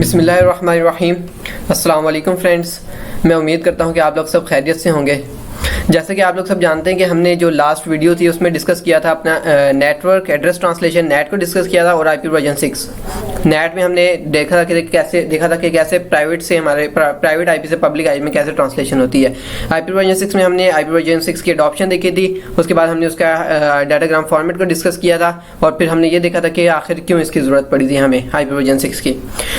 बिस्मिल्लाहिर्रहमानिर्रहीम। अस्सलाम वालेकुम फ्रेंड्स, मैं उम्मीद करता हूँ कि आप लोग सब खैरियत से होंगे। जैसे कि आप लोग सब जानते हैं कि हमने जो लास्ट वीडियो थी उसमें डिस्कस किया था अपना नेटवर्क एड्रेस ट्रांसलेशन, नेट को डिस्कस किया था और आईपी वर्जन 6। नेट में हमने देखा था कि कैसे प्राइवेट से हमारे प्राइवेट आईपी से पब्लिक आईपी में कैसे ट्रांसलेशन होती है। आईपी वर्जन 6 में हमने आईपी वर्जन 6 की अडॉप्शन देखी थी, उसके बाद हमने उसका डाटाग्राम फॉर्मेट को डिस्कस किया था और फिर हमने ये देखा था कि आखिर क्यों इसकी ज़रूरत पड़ी थी हमें आईपी वर्जन 6 की।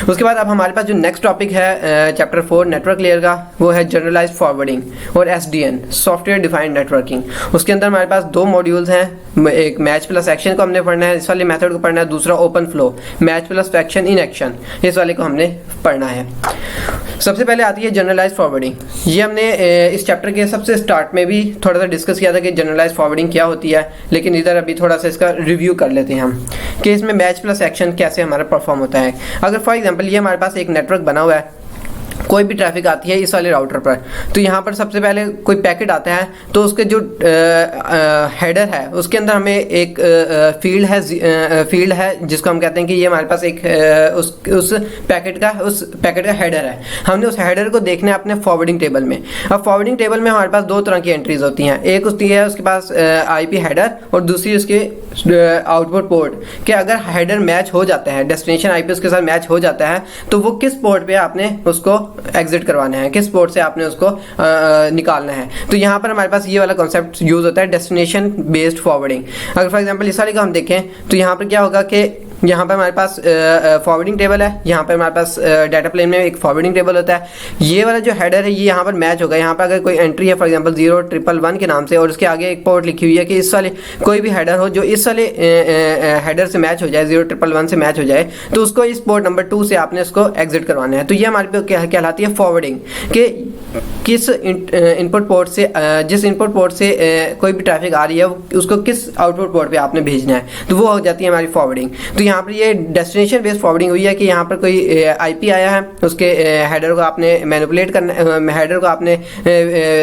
उसके बाद अब हमारे पास जो नेक्स्ट टॉपिक है चैप्टर 4 नेटवर्क लेयर का, वो है जनरलाइज्ड फॉरवर्डिंग और एसडीएन सॉफ्टवेयर डिफाइंड नेटवर्किंग। उसके अंदर हमारे पास दो मॉड्यूल्स हैं, एक मैच प्लस एक्शन को हमने पढ़ना है, इस वाले मेथड को पढ़ना है, दूसरा open flow match plus action in action, इस वाले को हमने पढ़ना है। सबसे पहले आती है जनरलाइज्ड फॉरवर्डिंग। ये हमने इस चैप्टर के सबसे स्टार्ट में भी थोड़ा सा डिस्कस किया था कि जनरलाइज्ड फॉरवर्डिंग क्या होती है, लेकिन इधर अभी थोड़ा सा इसका रिव्यू कर लेते हैं हम कि इसमें मैच प्लस एक्शन कैसे हमारा परफॉर्म होता है। अगर फॉर एग्जांपल ये हमारे पास एक नेटवर्क बना हुआ है, कोई भी ट्रैफिक आती है इस वाले राउटर पर, तो यहाँ पर सबसे पहले कोई पैकेट आता है तो उसके जो हेडर है उसके अंदर हमें एक फील्ड है जिसको हम कहते हैं कि ये हमारे पास एक उस पैकेट का हेडर है। हमने उस हेडर को देखना है अपने फॉरवर्डिंग टेबल में। अब फॉरवर्डिंग टेबल में हमारे पास दो तरह की एंट्रीज होती हैं, एक होती है उसके पास आईपी हेडर और दूसरी उसके आउटपुट पोर्ट के अगर हेडर मैच हो जाता है, डेस्टिनेशन आईपी उसके साथ मैच हो जाता है, तो वो किस पोर्ट पे आपने उसको एग्जिट करवाना है, किस पोर्ट से आपने उसको निकालना है। तो यहाँ पर हमारे पास ये वाला कॉन्सेप्ट यूज होता है डेस्टिनेशन बेस्ड फॉरवर्डिंग। अगर फॉर एग्जांपल इस वाले को हम देखें तो यहाँ पर क्या होगा कि यहाँ पर हमारे पास फॉरवर्डिंग टेबल है, यहाँ पर हमारे पास डाटा प्लेन में एक फॉरवर्डिंग टेबल होता है। ये वाला जो हेडर है ये यहाँ पर मैच होगा। यहाँ पर अगर कोई एंट्री है फॉर एग्जांपल 0111 के नाम से और उसके आगे एक पोर्ट लिखी हुई है कि इस वाले कोई भी हेडर हो जो इस वाले हेडर से मैच हो जाए, 0111 से मैच हो जाए, तो उसको इस पोर्ट नंबर 2 से आपने उसको एग्जिट करवाना है। तो ये हमारे पे कहलाती है फॉरवर्डिंग कि किस इनपुट पोर्ट से जिस इनपुट पोर्ट से कोई भी ट्रैफिक आ रही है उसको किस आउटपुट पोर्ट पे आपने भेजना है, तो वो हो जाती है हमारी फॉरवर्डिंग। तो यहाँ पर ये डेस्टिनेशन बेस्ड फॉरवर्डिंग हुई है कि यहाँ पर कोई आईपी आया है, उसके हेडर को आपने मैनिपुलेट करना है, हेडर को आपने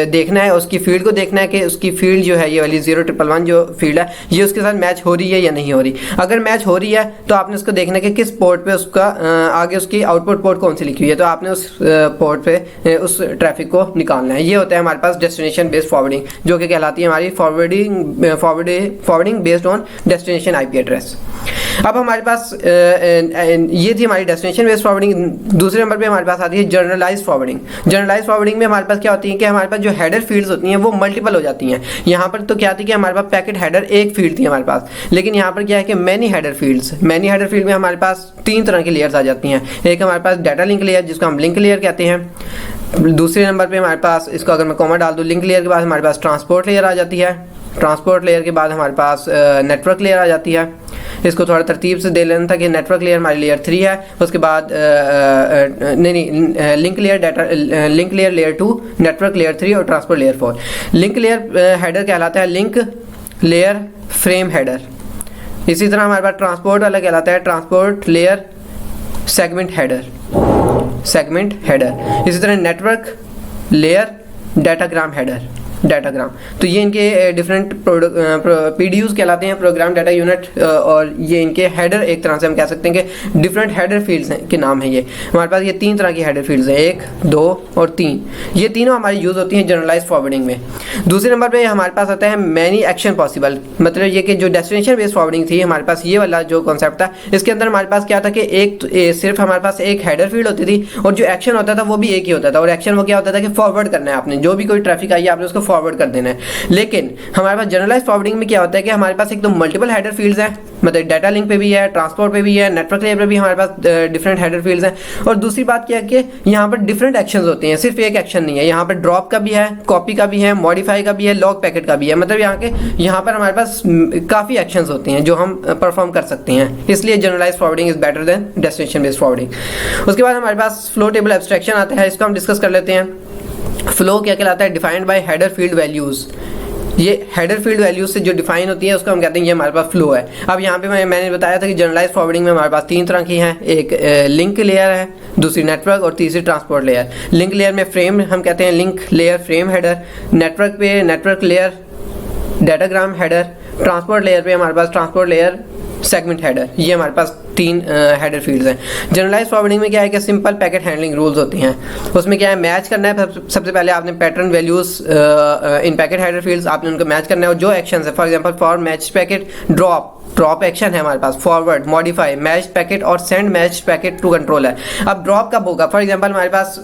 देखना है, उसकी फील्ड को देखना है कि उसकी फील्ड जो है ये वाली 0111 जो फील्ड है ये उसके साथ मैच हो रही है या नहीं हो रही। अगर मैच हो रही है तो आपने उसको देखना है कि किस पोर्ट पे उसका आगे उसकी आउटपुट पोर्ट कौन सी लिखी हुई है, तो आपने उस पोर्ट पे उस ट्रैफिक को निकालना है। ये होता है हमारे पास डेस्टिनेशन बेस्ड फॉरवर्डिंग, जो कि कहलाती है हमारी forwarding based on destination IP address. अब हमारे पास ये थी हमारी डेस्टिनेशन बेस्ड फॉरवर्डिंग। दूसरे नंबर पे हमारे पास आती है जनरलाइज्ड फॉरवर्डिंग। जनरलाइज्ड फॉरवर्डिंग में हमारे पास क्या होती है कि हमारे पास जो हेडर फील्ड्स होती हैं वो मल्टीपल हो जाती हैं। यहाँ पर तो क्या थी कि हमारे पास पैकेट हेडर एक फील्ड थी हमारे पास, लेकिन यहाँ पर क्या है कि many header fields. Many header field में हमारे पास 3 तरह की लेयर्स आ जाती हैं। एक हमारे पास डाटा लिंक लेयर जिसको हम लिंक लेयर कहते हैं। दूसरे नंबर पे हमारे पास, इसको अगर मैं कॉमा डाल दूँ, लिंक लेयर के बाद हमारे पास ट्रांसपोर्ट लेयर आ जाती है। ट्रांसपोर्ट लेयर के बाद हमारे पास नेटवर्क लेयर आ जाती है। इसको थोड़ा तरतीब से दे लेना था कि नेटवर्क लेयर हमारी लेयर 3 है, उसके बाद link layer layer 2, network layer 3 और transport layer 4। Link layer header कहलाता है लिंक लेयर फ्रेम हेडर। इसी तरह हमारे पास ट्रांसपोर्ट वाला कहलाता है ट्रांसपोर्ट लेयर सेगमेंट हेडर। इसी तरह नेटवर्क लेयर डाटाग्राम हेडर। तो ये इनके डिफरेंट पीडीयूज कहलाते हैं, प्रोग्राम डाटा यूनिट, और ये इनके हेडर एक तरह से हम कह सकते हैं कि डिफरेंट हेडर फील्ड्स के नाम है। ये हमारे पास ये 3 तरह की हेडर फील्ड्स हैं, 1, 2 और 3। ये तीनों हमारी यूज होती हैं जनरलाइज्ड फॉरवर्डिंग में। दूसरे नंबर पे हमारे पास आता है मैनी एक्शन पॉसिबल। मतलब ये कि जो डेस्टिनेशन बेस्ड फॉरवर्डिंग थी हमारे पास, ये वाला जो कॉन्सेप्ट था, इसके अंदर हमारे पास क्या था कि सिर्फ हमारे पास एक हेडर फील्ड होती थी और जो एक्शन होता था वो भी एक ही होता था। और एक्शन वो क्या होता था कि फॉरवर्ड करना है आपने, जो भी कोई ट्रैफिक आई है आपने उसको फॉरवर्ड कर देना है। लेकिन हमारे पास जनरलाइज्ड फॉरवर्डिंग में क्या होता है कि हमारे पास एक तो मल्टीपल हेडर फील्ड्स हैं, मतलब डाटा लिंक पे भी है, ट्रांसपोर्ट पे भी है, नेटवर्क लेयर पे भी हमारे पास डिफरेंट हेडर फील्ड्स हैं। और दूसरी बात क्या है कि यहाँ पर डिफरेंट एक्शंस होते हैं, सिर्फ एक एक्शन नहीं है। यहाँ पर ड्रॉप का भी है, कॉपी का भी है, मॉडिफाई का भी है, लॉग पैकेट का भी है। मतलब यहाँ पर हमारे पास काफ़ी एक्शंस होते हैं जो हम परफॉर्म कर सकते हैं। इसलिए generalized forwarding is better than destination based forwarding. उसके बाद हमारे पास फ्लो टेबल एब्स्ट्रैक्शन आता है, इसको हम डिस्कस कर लेते हैं। फ्लो क्या कहलाता है? Defined by header field values. ये हेडर फील्ड वैल्यूज से जो डिफाइन होती है उसको हम कहते हैं ये हमारे पास फ्लो है। अब यहाँ पे मैंने बताया था कि जनरलाइज्ड फॉरवर्डिंग में हमारे पास 3 तरह की हैं, एक लिंक लेयर है, दूसरी नेटवर्क और तीसरी ट्रांसपोर्ट लेयर। लिंक लेयर में फ्रेम हम कहते हैं link layer frame header, network पे network layer datagram header, transport layer पे हमारे पास ट्रांसपोर्ट लेयर सेगमेंट हेडर, ये हमारे पास 3 हेडर फील्ड्स हैं। जनरलाइज फॉरवर्डिंग में क्या है कि सिंपल पैकेट हैंडलिंग रूल्स होती हैं। उसमें क्या है, मैच करना है। सबसे पहले आपने pattern values in packet header fields आपने उनको मैच करना है, और जो एक्शन है, for example for match packet drop action है हमारे पास, फॉरवर्ड, मॉडिफाई, मैच पैकेट और send match packet to controller. अब ड्रॉप कब होगा, फॉर एग्जांपल हमारे पास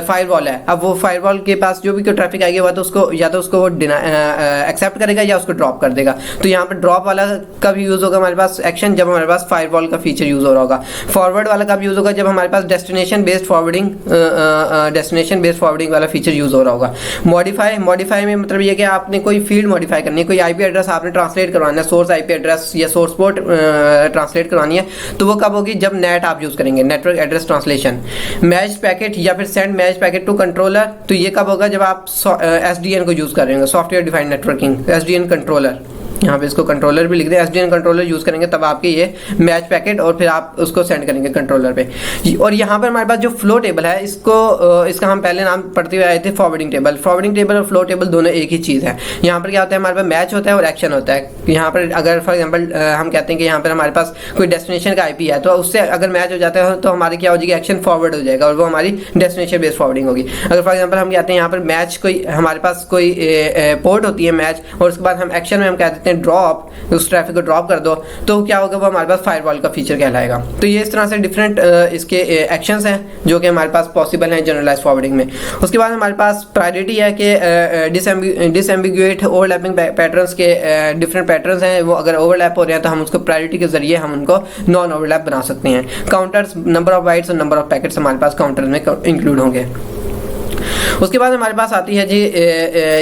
फायरवॉल है, अब वो फायरवॉल के पास जो भी ट्रैफिक आएगी तो उसको या तो उसको वो एक्सेप्ट करेगा या उसको ड्रॉप कर देगा। तो यहाँ पर ड्रॉप वाला कब यूज होगा हमारे पास एक्शन, जब हमारे पास फायरवॉल का फीचर यूज हो रहा होगा। फॉरवर्ड वाला कब यूज होगा, जब हमारे पास डेस्टिनेशन बेस्ड फॉरवर्डिंग वाला फीचर यूज हो रहा होगा। मॉडिफाई में मतलब ये कि आपने कोई फील्ड मॉडिफाई करनी है, कोई आईपी एड्रेस आपने ट्रांसलेट करवाना है, सोर्स आईपी एड्रेस या सोर्स पोर्ट ट्रांसलेट करवानी है, तो वो कब होगी, जब नेट आप यूज करेंगे, network address translation. Match packet या फिर send match packet to controller, तो ये कब होगा, जब आप एसडीएन को यूज कर रहे होंगे, software defined networking, SDN controller, यहाँ पे इसको कंट्रोलर भी लिख दें, एसडीएन कंट्रोलर यूज करेंगे तब आपके ये मैच पैकेट और फिर आप उसको सेंड करेंगे कंट्रोलर पे। और यहाँ पर हमारे पास जो फ्लो टेबल है, इसका हम पहले नाम पढ़ते हुए आए थे फॉरवर्डिंग टेबल। फॉरवर्डिंग टेबल और फ्लो टेबल दोनों एक ही चीज़ है। यहाँ पर क्या होता है, हमारे पास मैच होता है और एक्शन होता है। यहाँ पर अगर फॉर एग्जाम्पल हम कहते हैं कि यहाँ पर हमारे पास कोई डेस्टिनेशन का आईपी है, तो उससे अगर मैच हो जाता है तो हमारी क्या हो जाएगी, एक्शन फॉरवर्ड हो जाएगा और वो हमारी डेस्टिनेशन बेस्ड फॉरवर्डिंग होगी। अगर फॉर एग्जाम्पल हम कहते हैं यहाँ पर मैच कोई हमारे पास कोई पोर्ट होती है मैच, और उसके बाद हम एक्शन में हम कह देते हैं ड्रॉप, उस ट्रैफिक को ड्रॉप कर दो, तो क्या होगा, वो हमारे पास फायरवॉल का फीचर कहलाएगा। तो ये इस तरह से डिफरेंट इसके एक्शंस हैं जो कि हमारे पास पॉसिबल हैं जनरलाइज फॉरवर्डिंग में। उसके बाद हमारे पास प्रायोरिटी है कि डिसएम्बिगुएट ओवरलैपिंग पैटर्न्स के डिफरेंट पैटर्न्स हैं, वो अगर ओवरलैप हो रहे हैं तो हम उसको प्रायोरिटी के जरिए हम उनको नॉन ओवरलैप बना सकते हैं। काउंटर्स, नंबर ऑफ बाइट्स और नंबर ऑफ पैकेट्स हमारे पास काउंटर में इंक्लूड होंगे। उसके बाद हमारे पास आती है जी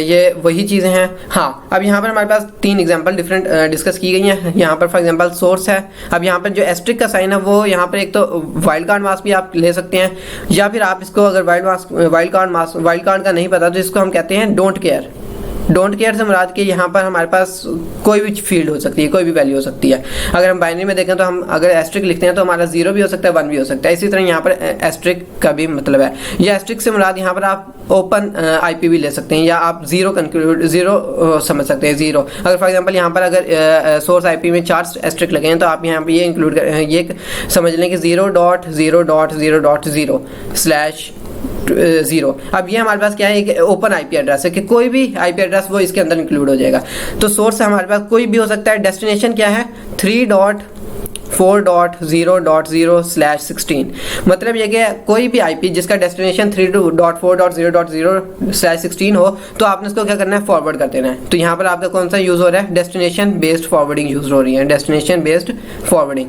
ये वही चीज़ें हैं। हाँ, अब यहाँ पर हमारे पास 3 एग्जांपल डिफरेंट डिस्कस की गई हैं। यहाँ पर फॉर एग्जांपल सोर्स है। अब यहाँ पर जो एस्ट्रिक का साइन है वो यहाँ पर एक तो वाइल्ड कार्ड मास्क भी आप ले सकते हैं, या फिर आप इसको अगर वाइल्ड कार्ड का नहीं पता तो इसको हम कहते हैं डोंट केयर। डोंट केयर से मुराद के यहाँ पर हमारे पास कोई भी फील्ड हो सकती है, कोई भी वैल्यू हो सकती है। अगर हम बाइनरी में देखें तो हम अगर एस्ट्रिक लिखते हैं तो हमारा 0 भी हो सकता है, 1 भी हो सकता है। इसी तरह यहाँ पर एस्ट्रिक का भी मतलब है। या एस्ट्रिक से मुराद यहाँ पर आप ओपन आईपी भी ले सकते हैं, या आप जीरो समझ सकते हैं, 0। अगर फॉर एग्जांपल यहाँ पर अगर सोर्स आईपी में 4 एस्ट्रिक लगे हैं तो आप यहाँ पर ये इंक्लूड ये समझ लें कि 0.0.0.0/0। अब ये हमारे पास क्या है, एक ओपन आईपी एड्रेस है कि कोई भी आईपी एड्रेस वो इसके अंदर इंक्लूड हो जाएगा। तो सोर्स हमारे पास कोई भी हो सकता है। डेस्टिनेशन क्या है, 3.4.0.0/16। मतलब ये कि कोई भी आईपी जिसका डेस्टिनेशन 3.4.0.0/16 हो तो आपने इसको क्या करना है, फॉरवर्ड कर देना है। तो यहाँ पर आपका कौन सा यूज हो रहा है, डेस्टिनेशन बेस्ड फॉरवर्डिंग यूज हो रही है, डेस्टिनेशन बेस्ड फॉरवर्डिंग।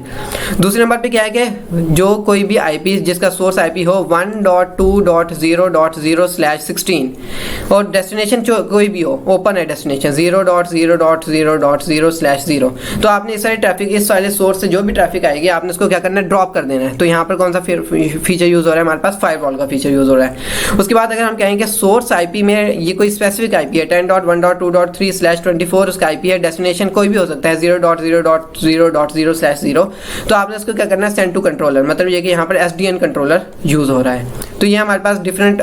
दूसरे नंबर पे क्या है कि जो कोई भी आईपी जिसका सोर्स आईपी हो 1.2.0.0/16 और डेस्टिनेशन कोई भी हो, ओपन है डेस्टिनेशन 0.0.0.0/0, तो आपने इस सारे ट्रैफिक, इस वाले सोर्स से जो भी ट्रैफिक आएगी आपने इसको क्या करना है, ड्रॉप कर देना है। तो यहाँ पर कौन सा फीचर यूज हो रहा है, हमारे पास फायरवॉल का फीचर यूज हो रहा है। उसके बाद अगर हम कहेंगे सोर्स आईपी में ये कोई स्पेसिफिक आईपी है 10.1.2.3/24 उसका आईपी है, डेस्टिनेशन कोई भी हो सकता है 0.0.0.0/0, तो आपने इसको क्या करना है, सेंड टू कंट्रोलर। मतलब ये कि यहाँ पर एसडीएन कंट्रोलर यूज हो रहा है। तो ये हमारे पास डिफरेंट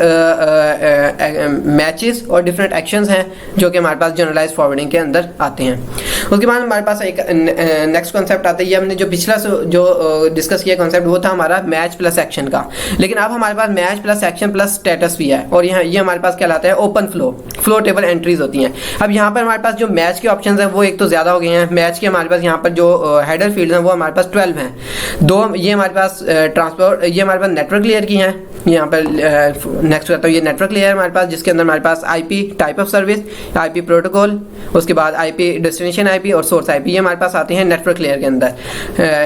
मैचेस और डिफरेंट एक्शंस हैं जो कि हमारे पास जनरलाइज फॉरवर्डिंग के अंदर आते हैं। उसके बाद हमारे पास एक नेक्स्ट कॉन्सेप्ट आता है। ये हमने जो पिछला जो डिस्कस किया कॉन्सेप्ट वो था हमारा मैच प्लस एक्शन का, लेकिन अब हमारे पास match plus action plus status भी है, और यहाँ ये हमारे पास कहलाता है ओपन फ्लो टेबल एंट्रीज होती हैं। अब यहाँ पर हमारे पास जो मैच के ऑप्शंस हैं वो एक तो ज़्यादा हो गए हैं। मैच के हमारे पास यहाँ पर जो हेडर फील्ड हैं वो हमारे पास 12 हैं। 2 ये हमारे पास ट्रांसपोर्ट, ये हमारे पास नेटवर्क लेयर की हैं। यहाँ पर नेक्स्ट करता हूँ, ये नेटवर्क लेयर हमारे पास जिसके अंदर हमारे पास IP type of service, IP protocol, उसके बाद आईपी डेस्टिनेशन आईपी और सोर्स आईपी, ये हमारे पास आते हैं नेटवर्क लेयर के अंदर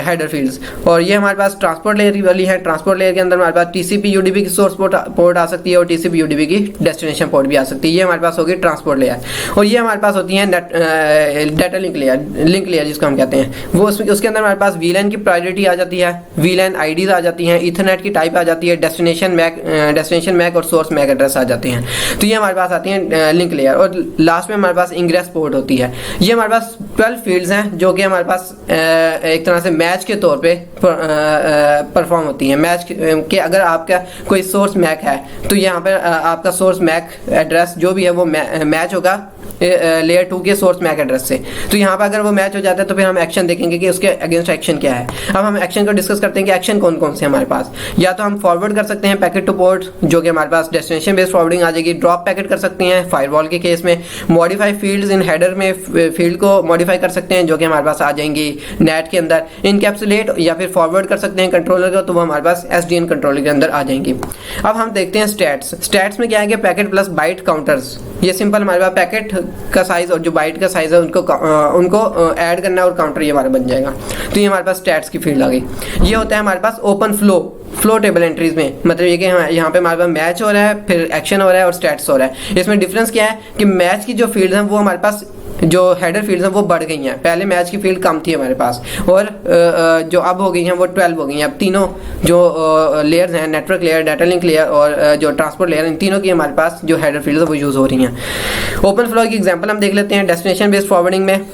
हेडर फील्ड्स। और ये हमारे पास ट्रांसपोर्ट लेयर की वाली है। ट्रांसपोर्ट लेयर के अंदर हमारे पास टीसीपी यूडीपी की सोर्स पोर्ट आ सकती है और टीसीपी यूडीपी की डेस्टिनेशन पोर्ट भी आ सकती है। ये हमारे पास होगी ट्रांसपोर्ट लेयर। और ये हमारे पास होती है डाटा लिंक लेयर जिसको हम कहते हैं, वो उसके अंदर हमारे पास वीलैन की प्रायोरिटी आ जाती है, वीलैन आईडीज आ जाती हैं, ईथरनेट की टाइप आ जाती है, डेस्टिनेशन मैक और सोर्स मैक एड्रेस आ जाते हैं। तो ये हमारे पास आती हैं लिंक लेयर। और लास्ट में हमारे पास इंग्रेस पोर्ट होती है। ये हमारे पास 12 फील्ड्स हैं जो कि हमारे पास एक तरह से मैच के तौर पे परफॉर्म होती हैं। मैच के अगर आपका कोई सोर्स मैक है तो यहाँ पर आपका सोर्स मैक एड्रेस जो भी है वो मैच होगा लेयर 2 के सोर्स मैक एड्रेस से। तो यहाँ पर अगर वो मैच हो जाता है तो फिर हम एक्शन देखेंगे कि उसके अगेंस्ट एक्शन क्या है। अब हम एक्शन को डिस्कस करते हैं कि एक्शन कौन कौन से हमारे पास। या तो हम फॉरवर्ड कर सकते हैं पैकेट टू पोर्ट, जो कि हमारे पास डेस्टिनेशन बेस्ड फॉरवर्डिंग आ जाएगी। ड्रॉप पैकेट कर सकते हैं फायरवॉल के केस में। मॉडिफाई फील्ड्स इन हेडर में फील्ड को मॉडिफाई कर सकते हैं, जो कि हमारे पास आ जाएंगी नेट के अंदर। इनकैप्सुलेट या फिर फॉरवर्ड कर सकते हैं कंट्रोलर को, तो वो हमारे पास एसडीएन कंट्रोलर के अंदर आ जाएंगी। अब हम देखते हैं स्टैट्स। स्टैट्स में क्या है कि पैकेट प्लस बाइट काउंटर्स। ये सिंपल हमारे पास पैकेट का साइज और जो बाइट का साइज है उनको ऐड करना है और काउंटर ये हमारा बन जाएगा। तो ये हमारे पास स्टैट्स की फील्ड आ गई। ये होता है हमारे पास ओपन फ्लो टेबल एंट्रीज में। मतलब ये कि यहाँ पे हमारे पास मैच हो रहा है, फिर एक्शन हो रहा है और स्टैट्स हो रहा है। इसमें डिफरेंस क्या है कि मैच की जो फील्ड है वो हमारे पास, जो हेडर फील्ड्स हैं वो बढ़ गई हैं। पहले मैच की फील्ड कम थी हमारे पास और जो अब हो गई हैं वो 12 हो गई हैं। अब तीनों जो लेयर्स हैं, network layer, data link layer और जो ट्रांसपोर्ट लेयर, इन तीनों की हमारे पास जो हेडर फील्ड है वो यूज़ हो रही हैं। ओपन फ्लो की एग्जांपल हम देख लेते हैं डेस्टिनेशन बेस्ड फॉरवर्डिंग में,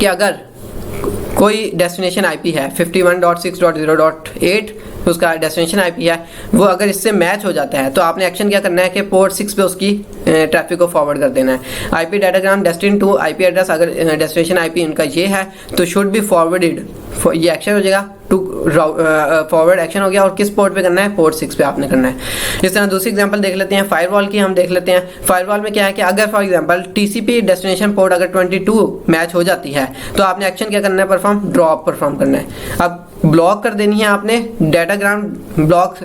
कि अगर कोई डेस्टिनेशन आईपी है 51.6.0.8, उसका डेस्टिनेशन आईपी है, वो अगर इससे मैच हो जाता है तो आपने एक्शन क्या करना है कि पोर्ट 6 पे उसकी ट्रैफिक को फॉरवर्ड कर देना है। IP datagram destined to IP address, अगर डेस्टिनेशन आईपी इनका ये है तो शुड बी फॉरवर्डेड, ये एक्शन हो जाएगा टू फॉरवर्ड एक्शन हो गया। और किस पोर्ट पे करना है? पोर्ट 6 पे आपने करना है। इस तरह दूसरी एग्जांपल देख लेते हैं फायरवॉल की। हम देख लेते हैं फायरवॉल में क्या है कि अगर for example TCP destination port अगर 22 मैच हो जाती है तो आपने एक्शन क्या करना है? परफॉर्म ड्रॉप परफॉर्म करना है। अब ब्लॉक कर देनी है आपने डाटाग्राम, ब्लॉक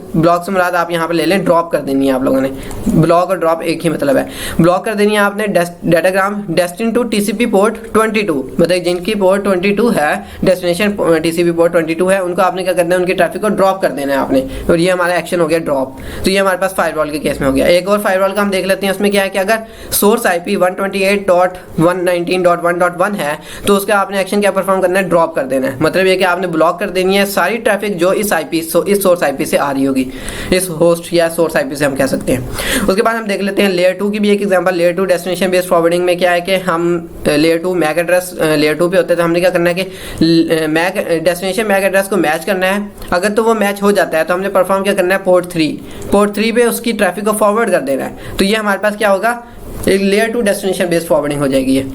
से मुराद आप यहाँ पे ले लें, ड्रॉप कर देनी है आप लोगों ने। ब्लॉक और ड्रॉप एक ही मतलब है। ब्लॉक कर देनी है आपने datagram destined to TCP port 22, मतलब जिनकी पोर्ट 22 है, डेस्टिनेशन टीसीपी पोर्ट 22 है, उनको आपने क्या करना है? उनकी ट्रैफिक को ड्रॉप कर देना है आपने। और ये हमारा एक्शन हो गया ड्रॉप। तो ये हमारे पास फायरवॉल के केस में हो गया। एक और फायरवॉल का हम देख लेते हैं। उसमें क्या है कि अगर सोर्स आईपी 128.119.1.1 है तो उसका आपने एक्शन क्या परफॉर्म करना है? ड्रॉप कर देना है। मतलब ये कि आपने ब्लॉक कर देनी है सारी ट्रैफिक जो इस सोर्स आईपी से आ रही होगी, इस होस्ट या सोर्स आईपी से हम कह सकते हैं। उसके बाद हम देख लेते हैं लेयर 2 की भी एक example. Layer 2 destination based forwarding में क्या है कि हम लेयर 2 मैक एड्रेस लेयर 2 पे होते हैं, तो हमने क्या करना है कि डेस्टिनेशन मैक एड्रेस को मैच करना है। अगर तो वो मैच हो जाता है तो हमने परफॉर्म क्या करना है? पोर्ट 3 पे उसकी ट्रैफिक को फॉरवर्ड कर देना है। तो ये हमारे पास क्या होगा? एक लेयर 2 डेस्टिनेशन बेस्ड फॉरवर्डिंग हो जाएगी ये।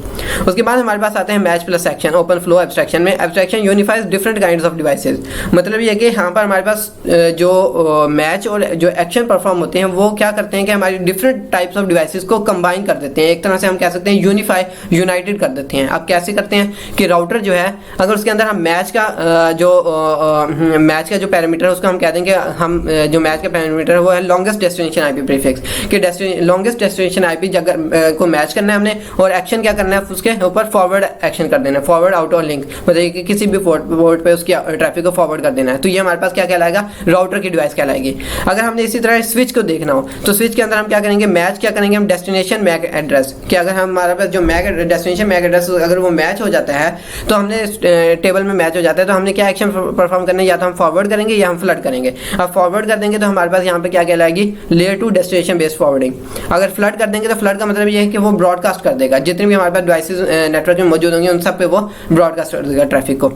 उसके बाद हमारे पास आते हैं match plus action. Open flow abstraction में abstraction unifies different kinds of devices. मतलब ये कि यहाँ पर हमारे पास जो मैच और जो एक्शन परफॉर्म होते हैं वो क्या करते हैं कि हमारी डिफरेंट टाइप्स ऑफ डिवाइसेस को कंबाइन कर देते हैं। एक तरह से हम कह सकते हैं यूनाइटेड कर देते हैं। अब कैसे करते हैं कि राउटर जो है, अगर उसके अंदर हम मैच का जो पैरामीटर है उसको हम कह देंगे, हम जो मैच का पैरामीटर है वो है लॉन्गेस्ट डेस्टिनेशन आईपी प्रीफिक्स, कि लॉन्गेस्ट डेस्टिनेशन आईपी जगह को मैच करना है हमने, और एक्शन क्या करना है? उसके ऊपर फॉरवर्ड एक्शन कर देना है, फॉरवर्ड आउट और लिंक, मतलब कि किसी भी पोर्ट पे उसकी ट्रैफिक को फॉरवर्ड कर देना है। तो ये हमारे पास क्या कहलाएगा? राउटर की डिवाइस कहलाएगी। अगर हमने इसी तरह स्विच को देखना हो तो स्विच के अंदर हम क्या करेंगे? मैच क्या करेंगे? हम डेस्टिनेशन मैक एड्रेस, कि अगर हमारे पास जो डेस्टिनेशन मैक एड्रेस अगर वो मैच हो जाता है तो हमने टेबल में मैच हो जाता है तो हमने क्या एक्शन परफॉर्म करना है? या तो हम फॉरवर्ड करेंगे या हम फ्लड करेंगे। अब फॉरवर्ड कर देंगे तो हमारे पास यहाँ पे क्या कहलाएगी? Layer 2 destination based forwarding. अगर फ्लड कर देंगे तो फ्लड का मतलब ये है कि वो ब्रॉडकास्ट कर देगा, जितने भी हमारे पास डिवाइसेस नेटवर्क में मौजूद होंगे उन सब पे वो ब्रॉडकास्ट कर देगा ट्रैफिक को।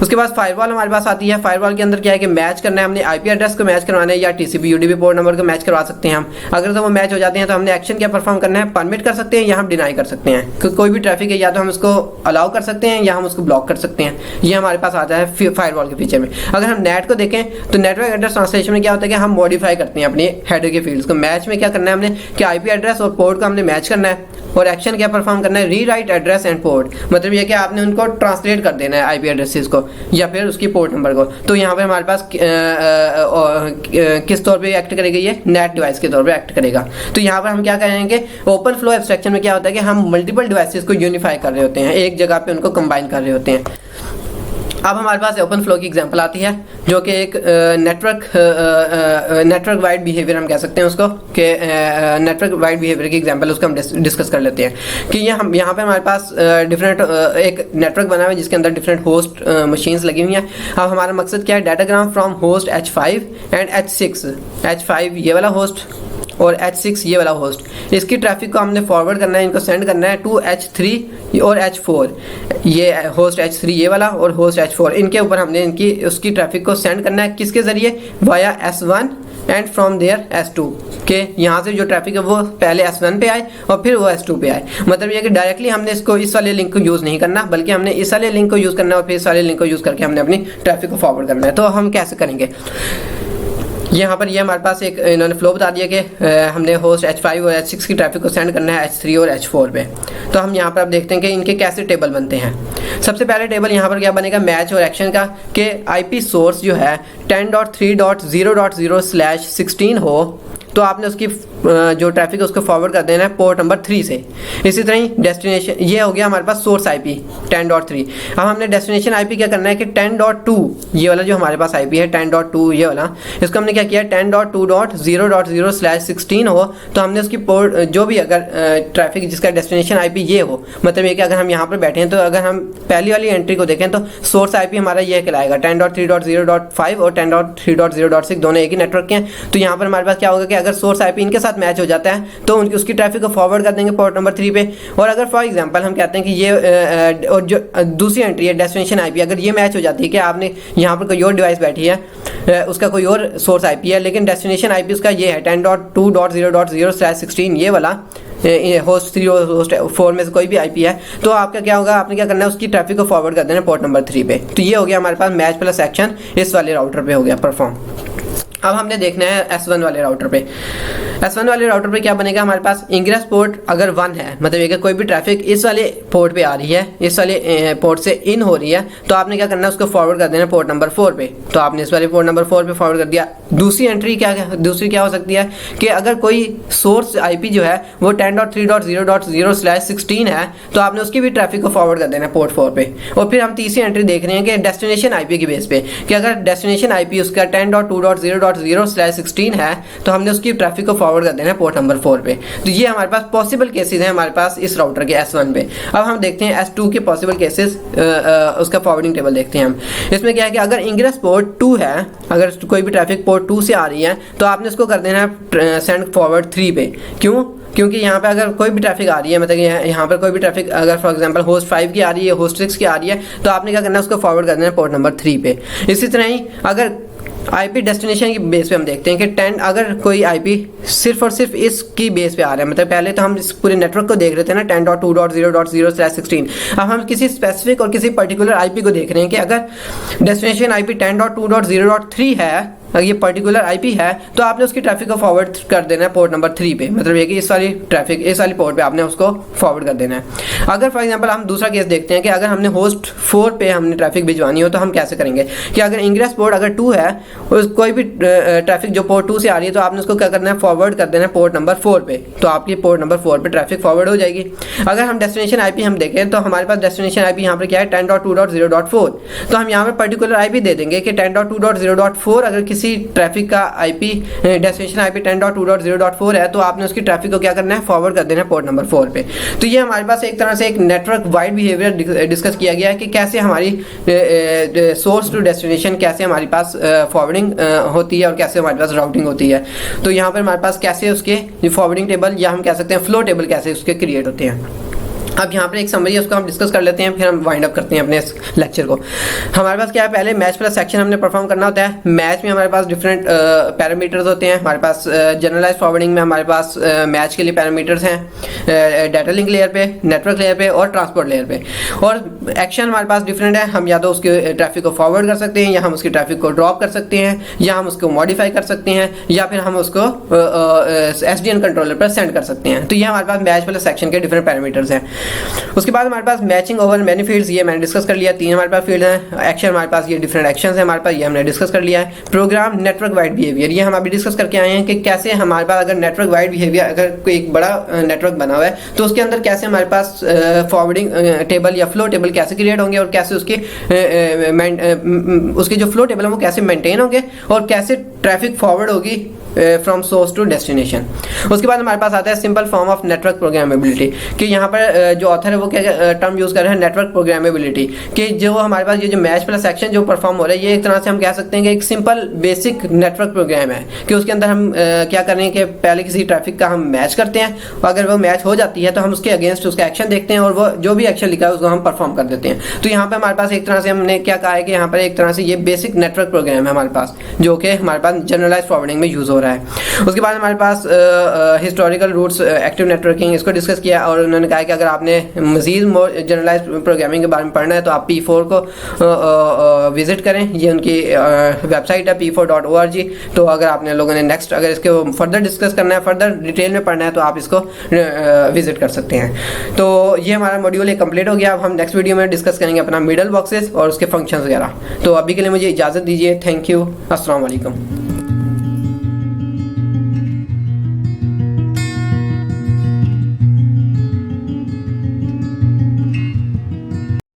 उसके बाद फायरवॉल हमारे पास आती है। फायरवॉल के अंदर क्या है कि मैच करना है हमने, आईपी एड्रेस को मैच करवाना है या टीसीपी यूडीपी पोर्ट नंबर को मैच करवा सकते हैं हम। अगर तो वो मैच हो जाते हैं तो हमने एक्शन क्या परफॉर्म करना है? परमिट कर सकते हैं या हम डिनाई कर सकते हैं। कोई भी ट्रैफिक है या तो हम उसको अलाउ कर सकते हैं या हम उसको ब्लॉक कर सकते हैं। ये हमारे पास आता है फायरवॉल के फीचर में। अगर हम नेट को देखें तो नेटवर्क एड्रेस ट्रांसलेशन में क्या होता है कि हम मॉडिफाई करते हैं अपने हेडर के फील्ड्स को। मैच में क्या करना है हमने कि आईपी एड्रेस और पोर्ट को हमने मैच करना है, और एक्शन क्या परफॉर्म करना है? रीराइट एड्रेस एंड पोर्ट, मतलब ये कि आपने उनको ट्रांसलेट कर देना है आईपी एड्रेसेस को या फिर उसकी पोर्ट नंबर को। तो यहाँ पे हमारे पास किस तौर पे एक्ट करेगा? ये नेट डिवाइस के तौर पे एक्ट करेगा। तो यहाँ पर हम क्या करेंगे? ओपन फ्लो एब्स्ट्रैक्शन में क्या होता है कि हम मल्टीपल डिवाइसेस को यूनिफाई कर रहे होते हैं, एक जगह पे उनको कंबाइन कर रहे होते हैं। अब हमारे पास ओपन फ्लो की एग्जांपल आती है जो कि एक नेटवर्क वाइड बिहेवियर हम कह सकते हैं उसको, कि नेटवर्क वाइड बिहेवियर की एग्जांपल उसको हम डिस्कस कर लेते हैं। कि ये हम यहाँ पे हमारे पास डिफरेंट एक नेटवर्क बना हुआ है जिसके अंदर डिफरेंट होस्ट मशीन्स लगी हुई हैं। अब हमारा मकसद क्या है? Datagram from host H5 and H6, H5 ये वाला होस्ट और H6 ये वाला होस्ट, इसकी ट्रैफिक को हमने फॉरवर्ड करना है, इनको सेंड करना है टू H3 और H4। ये होस्ट H3 ये वाला और होस्ट H4, इनके ऊपर हमने उसकी ट्रैफिक को सेंड करना है। किसके ज़रिए? Via S1 and from there S2 के यहाँ से जो ट्रैफिक है वो पहले S1 पे आए और फिर वो S2 पे आए। मतलब ये कि डायरेक्टली हमने इसको इस वाले लिंक को यूज़ नहीं करना, बल्कि हमने इस वाले लिंक को यूज़ करना और फिर इस वाले लिंक को यूज़ करके हमने अपनी ट्रैफिक को फॉरवर्ड करना है। तो हम कैसे करेंगे, यहाँ पर ये हमारे पास एक इन्होंने फ्लो बता दिया कि हमने होस्ट H5 और H6 की ट्रैफिक को सेंड करना है H3 और H4 पे। तो हम यहाँ पर अब देखते हैं कि इनके कैसे टेबल बनते हैं। सबसे पहले टेबल यहाँ पर क्या बनेगा, मैच और एक्शन का, कि IP सोर्स जो है 10.3.0.0/16 हो तो आपने उसकी जो ट्रैफिक है उसको फॉरवर्ड कर देना है पोर्ट नंबर 3 से। इसी तरह ही डेस्टिनेशन, ये हो गया हमारे पास सोर्स IP 10.3। अब हमने डेस्टिनेशन IP क्या करना है कि 10.2 ये वाला जो हमारे पास IP है 10.2 ये वाला, इसको हमने क्या किया 10.2.0.0/16 हो तो हमने उसकी पोर्ट जो भी अगर ट्रैफिक जिसका डेस्टिनेशन IP ये हो, मतलब ये कि अगर हम यहाँ पर बैठे हैं तो अगर हम पहली वाली एंट्री को देखें तो सोर्स IP हमारा ये कहलाएगा 10.3.0.5 और 10.3.0.6 दोनों एक ही नेटवर्क के हैं। तो यहाँ पर हमारे पास क्या होगा कि अगर सोर्स IP इनके साथ मैच हो जाता है तो उसकी ट्रैफिक को फॉरवर्ड कर देंगे पोर्ट नंबर 3 पे। और अगर फॉर एग्जांपल हम कहते हैं कि ये और जो दूसरी एंट्री है डेस्टिनेशन IP, अगर ये मैच हो जाती है कि आपने यहाँ पर कोई और डिवाइस बैठी है उसका कोई और सोर्स IP है लेकिन डेस्टिनेशन IP उसका ये है 10.2.0.0/16 ये वाला होस्ट 3 और होस्ट 4 में से कोई भी IP है, तो आपका क्या होगा, आपने क्या करना है उसकी ट्रैफिक को फॉरवर्ड कर देना पोर्ट नंबर 3 पे। तो ये हो गया हमारे पास मैच प्लस एक्शन इस वाले राउटर पे हो गया परफॉर्म। अब हमने देखना है S1 वाले राउटर पे। S1 वाले राउटर पे क्या बनेगा, हमारे पास इंग्रेस पोर्ट अगर 1 है, मतलब ये कि कोई भी ट्रैफिक इस वाले पोर्ट पे आ रही है, इस वाले पोर्ट से इन हो रही है, तो आपने क्या करना है उसको फॉरवर्ड कर देना पोर्ट नंबर 4 पे। तो आपने इस वाले पोर्ट नंबर 4 पे फॉरवर्ड कर दिया। दूसरी एंट्री दूसरी क्या हो सकती है कि अगर कोई सोर्स IP जो है वो 10.3.0.0/16 है तो आपने उसकी भी ट्रैफिक को फॉरवर्ड कर देना पोर्ट 4 पे। और फिर हम तीसरी एंट्री देख रहे हैं कि डेस्टिनेशन IP की बेस पे, कि अगर डेस्टिनेशन IP उसका 10.2.0.0/16 है तो हमने उसकी ट्रैफिक को फॉरवर्ड कर देना है पोर्ट नंबर 4 पे। तो ये हमारे पास पॉसिबल केसेस हैं हमारे पास इस राउटर के S1 पे। अब हम देखते हैं S2 के पॉसिबल केसेस, उसका फॉरवर्डिंग टेबल देखते हैं हम। इसमें क्या है कि अगर इंग्रेस पोर्ट 2 है, अगर कोई भी ट्रैफिक पोर्ट 2 से आ रही है तो आपने उसको कर देना है सेंड फॉरवर्ड 3 पे। क्यों? क्योंकि यहाँ पे अगर कोई भी ट्रैफिक आ रही है, मतलब यहाँ पर कोई भी ट्रैफिक अगर फॉर एग्जांपल होस्ट 5 की आ रही है, होस्ट 6 की आ रही है, तो आपने क्या करना है उसको फॉरवर्ड कर देना है पोर्ट नंबर 3 पे। इसी तरह ही अगर IP डेस्टिनेशन की बेस पे हम देखते हैं कि 10 अगर कोई IP सिर्फ और सिर्फ इसकी बेस पे आ रहा है, मतलब पहले तो हम इस पूरे नेटवर्क को देख रहे थे ना 10.2.0.0/16। अब हम किसी स्पेसिफिक और किसी पर्टिकुलर IP को देख रहे हैं कि अगर डेस्टिनेशन IP 10.2.0.3 है, अगर ये पर्टिकुलर IP है, तो आपने उसकी ट्रैफिक को फॉरवर्ड कर देना है पोर्ट नंबर 3 पे। मतलब ये कि इस वाली ट्रैफिक इस वाली पोर्ट पे आपने उसको फॉरवर्ड कर देना है। अगर फॉर एग्जांपल हम दूसरा केस देखते हैं कि अगर हमने होस्ट 4 पे हमने ट्रैफिक भिजवानी हो तो हम कैसे करेंगे कि अगर इंग्रेस पोर्ट अगर 2 है, कोई भी ट्रैफिक जो पोर्ट 2 से आ रही है तो आपने उसको क्या करना है फॉरवर्ड कर देना है पोर्ट नंबर 4 पे। तो आपकी पोर्ट नंबर 4 पे ट्रैफिक फॉरवर्ड हो जाएगी। अगर हम डेस्टिनेशन IP हम देखें तो हमारे पास डेस्टिनेशन IP यहाँ पर क्या है 10.2.0.4, तो हम यहाँ पर पर्टिकुलर IP दे देंगे कि 10.2.0.4 अगर किसी ट्रैफिक का IP डेस्टिनेशन IP 10.2.0.4 है तो आपने उसकी ट्रैफिक को क्या करना है फॉरवर्ड कर देना है पोर्ट नंबर 4 पे। तो ये हमारे पास एक तरह से एक नेटवर्क वाइड बिहेवियर डिस्कस किया गया है कि कैसे हमारी सोर्स टू डेस्टिनेशन कैसे हमारी पास फॉरवर्डिंग होती है और कैसे हमारे पास राउटिंग होती है। तो यहाँ पर हमारे पास कैसे उसके फॉरवर्डिंग टेबल या हम कह सकते हैं फ्लो टेबल कैसे उसके क्रिएट होते हैं। अब यहाँ पर एक समरी है उसको हम डिस्कस कर लेते हैं, फिर हम वाइंड अप करते हैं अपने इस लेक्चर को। हमारे पास क्या है, पहले मैच प्लस सेक्शन हमने परफॉर्म करना होता है। मैच में हमारे पास डिफरेंट पैरामीटर्स होते हैं। हमारे पास जनरलाइज फॉरवर्डिंग में हमारे पास मैच के लिए पैरामीटर्स हैं डाटा लिंक लेयर पे, नेटवर्क लेयर पे और ट्रांसपोर्ट लेयर पे। और एक्शन हमारे पास डिफरेंट है, हम या तो उसके ट्रैफिक को फॉरवर्ड कर सकते हैं, या हम उसकी ट्रैफिक को ड्रॉप कर सकते हैं, या हम उसको मॉडिफाई कर सकते हैं, या फिर हम उसको SDN कंट्रोलर पर सेंड कर सकते हैं। तो ये हमारे पास मैच प्लस सेक्शन के डिफरेंट पैरामीटर्स हैं। उसके बाद हमारे पास मैचिंग ओवर मैनी फील्ड्स, ये मैंने डिस्कस कर लिया। 3 हमारे पास फील्ड हैं। एक्शन हमारे पास ये डिफरेंट एक्शंस हैं हमारे पास, ये हमने डिस्कस कर लिया है। प्रोग्राम नेटवर्क वाइड बिहेवियर, ये हम अभी डिस्कस करके आए हैं कि कैसे हमारे पास अगर नेटवर्क वाइड बिहेवियर अगर कोई एक बड़ा नेटवर्क बना हुआ है तो उसके अंदर कैसे हमारे पास फॉरवर्डिंग टेबल या फ्लो टेबल कैसे क्रिएट होंगे और कैसे उसके जो फ्लो टेबल है वो कैसे मेंटेन होंगे और कैसे ट्रैफिक फॉरवर्ड होगी फ्रॉम सोर्स टू डेस्टिनेशन। उसके बाद हमारे पास आता है सिंपल फॉर्म ऑफ नेटवर्क प्रोग्रामेबिलिटी, कि यहाँ पर जो ऑथर है वो क्या टर्म यूज़ कर रहे हैं नेटवर्क प्रोग्रामेबिलिटी, कि जो हमारे पास ये जो मैच प्लस एक्शन जो परफॉर्म हो रहा है ये एक तरह से हम कह सकते हैं कि एक सिंपल बेसिक नेटवर्क प्रोग्राम है कि उसके अंदर हम क्या कर रहे हैं कि पहले किसी ट्रैफिक का हम मैच करते हैं, अगर वो मैच हो जाती है तो हम उसके अगेंस्ट उसका एक्शन देखते हैं और वो जो भी एक्शन लिखा है उसको हम परफॉर्म कर देते हैं। तो यहाँ पर हमारे पास एक तरह से हमने क्या कहा है कि यहाँ पर एक तरह से ये बेसिक नेटवर्क प्रोग्राम है हमारे पास, जो कि हमारे पास जनरलाइज फॉरवर्डिंग में यूज़ हो रहा है। उसके बाद हमारे पास हिस्टोरिकल रूट्स एक्टिव नेटवर्किंग, इसको डिस्कस किया और उन्होंने कहा कि अगर आपने मज़ीद जनरलाइज प्रोग्रामिंग के बारे में पढ़ना है तो आप P4 को विज़िट करें। ये उनकी वेबसाइट है p4.org। तो अगर आपने लोगों ने नेक्स्ट अगर इसको फर्दर डिस्कस करना है, फर्दर डिटेल में पढ़ना है तो आप इसको विज़िट कर सकते हैं। तो ये हमारा मॉड्यूल ये कंप्लीट हो गया। अब हम नेक्स्ट वीडियो में डिस्कस करेंगे अपना मिडल बॉक्सेस और उसके फंक्शंस वगैरह। तो अभी के लिए मुझे इजाज़त दीजिए। Thank you. अस्सलाम वालेकुम।